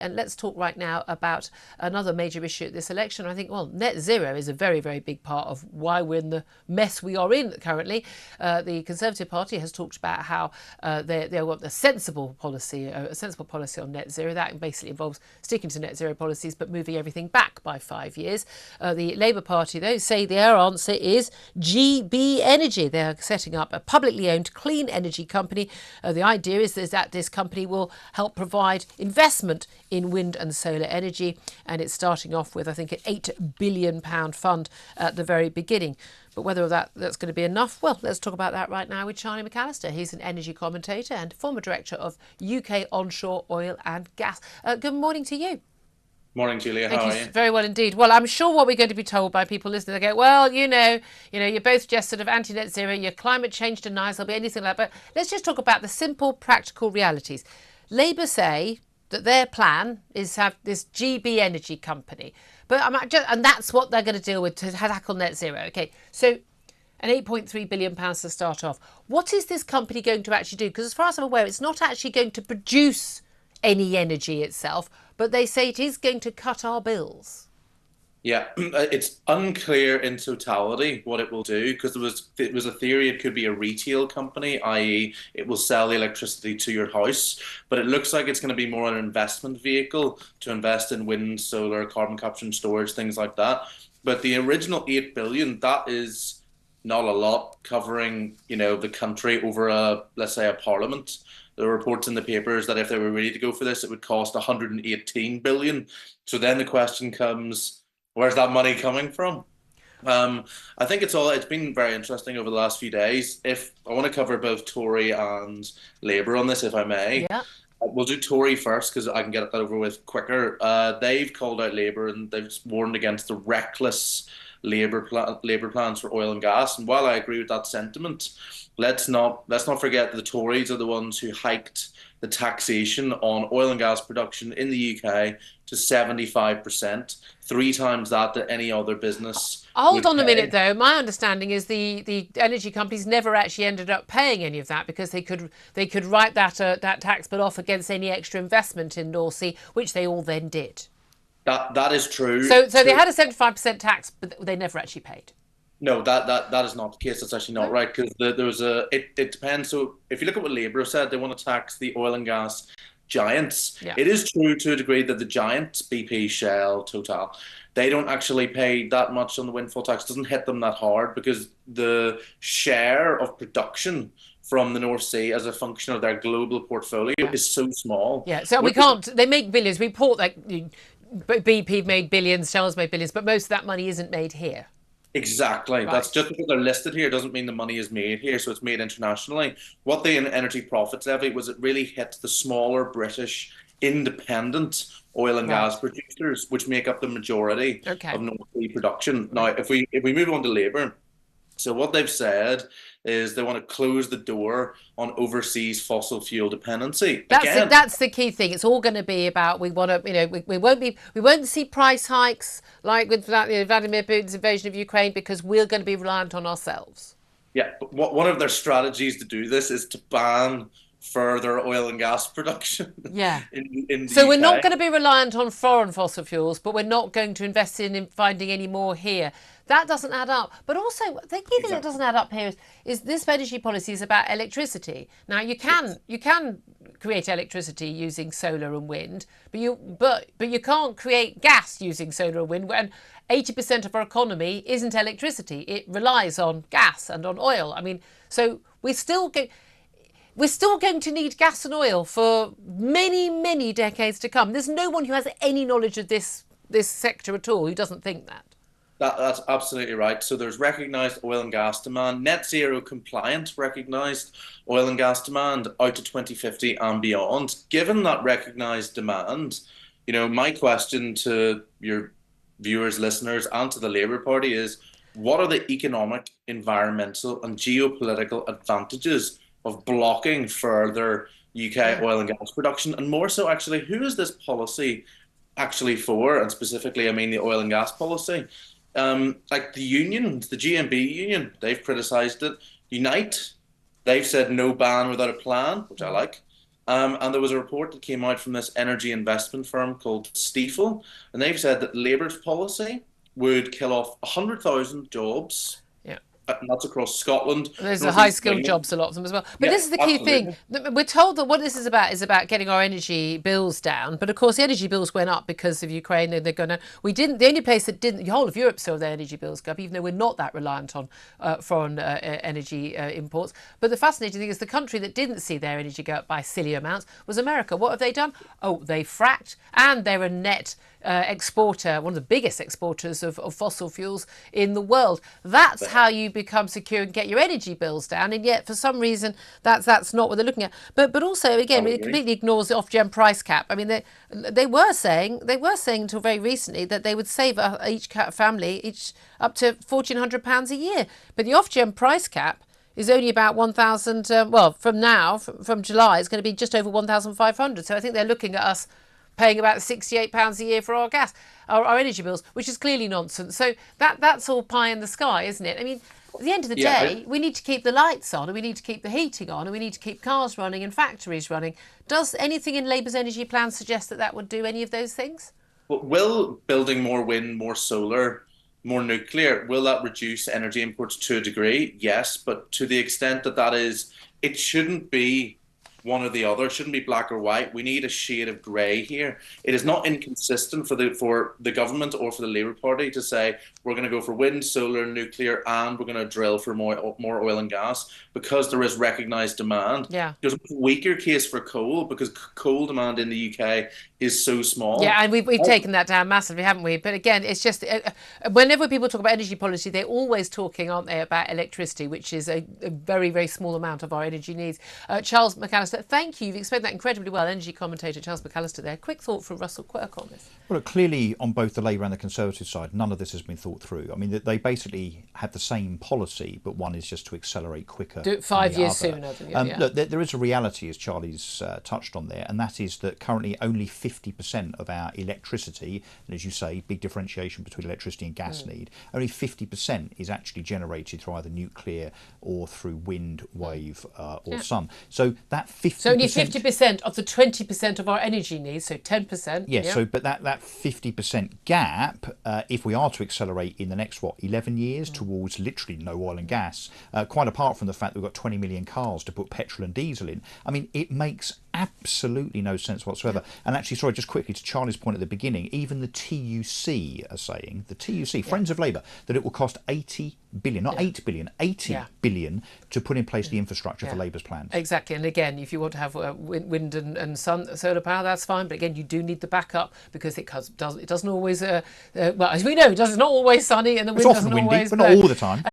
And let's talk right now about another major issue at this election. I think, well, net zero is a very, very big part of why we're in the mess we are in currently. The Conservative Party has talked about how they want a sensible policy on net zero. That basically involves sticking to net zero policies but moving everything back by 5 years. The Labour Party, though, say their answer is GB Energy. They're setting up a publicly owned clean energy company. The idea is that this company will help provide investment in wind and solar energy, and it's starting off with, I think, an £8 billion fund at the very beginning. But whether that's going to be enough, well, let's talk about that right now with Charlie McAllister. He's an energy commentator and former director of UK onshore oil and gas. Good morning to you. Morning, Julia. How are you? Very well indeed. Well, I'm sure what we're going to be told by people listening, they go, well, you're both just sort of anti-net zero, you're climate change deniers, there'll be anything like that. But let's just talk about the simple, practical realities. Labour say that their plan is to have this GB Energy company, and that's what they're going to deal with to tackle net zero. Okay, so an £8.3 billion to start off. What is this company going to actually do? Because as far as I'm aware, it's not actually going to produce any energy itself, but they say it is going to cut our bills. Yeah, it's unclear in totality what it will do, because it was a theory it could be a retail company, i.e. it will sell the electricity to your house, but it looks like it's going to be more an investment vehicle to invest in wind, solar, carbon capture and storage, things like that. But the original 8 billion, that is not a lot covering, the country over let's say a parliament. The reports in the papers that if they were ready to go for this, it would cost 118 billion. So then the question comes, where's that money coming from? I think it's been very interesting over the last few days. If I want to cover both Tory and Labour on this, if I may. Yeah. We'll do Tory first because I can get that over with quicker. They've called out Labour and they've warned against the reckless Labour plans for oil and gas. And while I agree with that sentiment, let's not forget that the Tories are the ones who hiked the taxation on oil and gas production in the UK to 75%, 3 times that any other business. Hold on a minute, though. My understanding is the energy companies never actually ended up paying any of that because they could write that tax bill off against any extra investment in North Sea, which they all then did. That is true. So they had a 75% tax, but they never actually paid. No, that is not the case. That's actually not right, because there was it depends. So if you look at what Labour said, they want to tax the oil and gas giants. Yeah. It is true to a degree that the giants, BP, Shell, Total, they don't actually pay that much on the windfall tax. It doesn't hit them that hard because the share of production from the North Sea as a function of their global portfolio is so small. Yeah, so we can't. They make billions. We report that BP made billions, Shell's made billions, but most of that money isn't made here. Exactly. Right. That's just because they're listed here doesn't mean the money is made here, so it's made internationally. What the energy profits levy was, it really hit the smaller British independent oil and gas producers, which make up the majority of North Sea production. Now, if we move on to Labour, so what they've said is they want to close the door on overseas fossil fuel dependency. That's the key thing. It's all going to be about we won't see price hikes like with Vladimir Putin's invasion of Ukraine because we're going to be reliant on ourselves. Yeah, but one of their strategies to do this is to ban further oil and gas production. Yeah. in the so UK. We're not going to be reliant on foreign fossil fuels, but we're not going to invest in finding any more here. That doesn't add up. But also, the key thing that doesn't add up here is this energy policy is about electricity. Now, you can create electricity using solar and wind, but you can't create gas using solar and wind. And 80% of our economy isn't electricity; it relies on gas and on oil. I mean, so we're still going to need gas and oil for many, many decades to come. There's no one who has any knowledge of this sector at all who doesn't think that. That's absolutely right. So there's recognised oil and gas demand, net zero compliant recognised oil and gas demand out to 2050 and beyond. Given that recognised demand, my question to your viewers, listeners, and to the Labour Party is, what are the economic, environmental and geopolitical advantages of blocking further UK oil and gas production? And more so, actually, who is this policy actually for? And specifically, I mean the oil and gas policy. Like the unions, the GMB union, they've criticised it. Unite, they've said no ban without a plan, which I like. And there was a report that came out from this energy investment firm called Stiefel, and they've said that Labour's policy would kill off 100,000 jobs, Yeah. and that's across Scotland, Those are high Northeast skilled England. jobs, a lot of them as well. But Yeah, this is the key thing. absolutely. We're told that what this is about getting our energy bills down. But of course, the energy bills went up because of Ukraine, and they're going to. We didn't. The only place that didn't. The whole of Europe saw their energy bills go up, even though we're not that reliant on foreign energy imports. But the fascinating thing is the country that didn't see their energy go up by silly amounts was America. What have they done? Oh, they fracked, and they're a net exporter, one of the biggest exporters of fossil fuels in the world. That's how you become secure and get your energy bills down. And yet, for some reason, that's not what they're looking at. But also, I again, would it agree. completely ignores the off-gem price cap. I mean, they were saying until very recently that they would save each family up to £1,400 a year. But the off-gem price cap is only about 1,000. Well, from now, from July, it's going to be just over 1,500. So I think they're looking at us paying about £68 a year for our gas, our energy bills, which is clearly nonsense. So that's all pie in the sky, isn't it? I mean, at the end of the Yeah, day, we need to keep the lights on, and we need to keep the heating on, and we need to keep cars running and factories running. Does anything in Labour's energy plan suggest that would do any of those things? but will building more wind, more solar, more nuclear, will that reduce energy imports to a degree? Yes, but to the extent that it shouldn't be one or the other. It shouldn't be black or white. We need a shade of grey here. It is not inconsistent for the government or for the Labour Party to say we're going to go for wind, solar, nuclear, and we're going to drill for more oil and gas because there is recognised demand. Yeah. There's a weaker case for coal because coal demand in the UK is so small. Yeah, and we've taken that down massively, haven't we? But again, it's just whenever people talk about energy policy, they're always talking, aren't they, about electricity, which is a very, very small amount of our energy needs. Charles McAllister, thank you. You've explained that incredibly well. Energy commentator Charles McAllister there. Quick thought from Russell Quirk on this. Well, look, clearly on both the Labour and the Conservative side, none of this has been thought through. I mean, they basically have the same policy, but one is just to accelerate quicker. Do it 5 years other. sooner. Yeah. Look, there is a reality, as Charlie's touched on there, and that is that currently only 50% of our electricity, and as you say, big differentiation between electricity and gas need, only 50% is actually generated through either nuclear or through wind, wave, or sun. So that 50%. So only 50% of the 20% of our energy needs, so 10%. Yes, yeah. So but that 50% gap, if we are to accelerate in the next 11 years towards literally no oil and gas, quite apart from the fact that we've got 20 million cars to put petrol and diesel in, I mean, it makes absolutely no sense whatsoever. Yeah. And actually, sorry, just quickly to Charlie's point at the beginning, even the TUC are saying, Friends of Labour, that it will cost 80 billion, not 8 billion, 80 billion to put in place the infrastructure for Labour's plans. Exactly. And again, if you want to have wind and solar power, that's fine. But again, you do need the backup because it doesn't always, well, as we know, it's not always sunny and the wind doesn't windy, always but not all the time.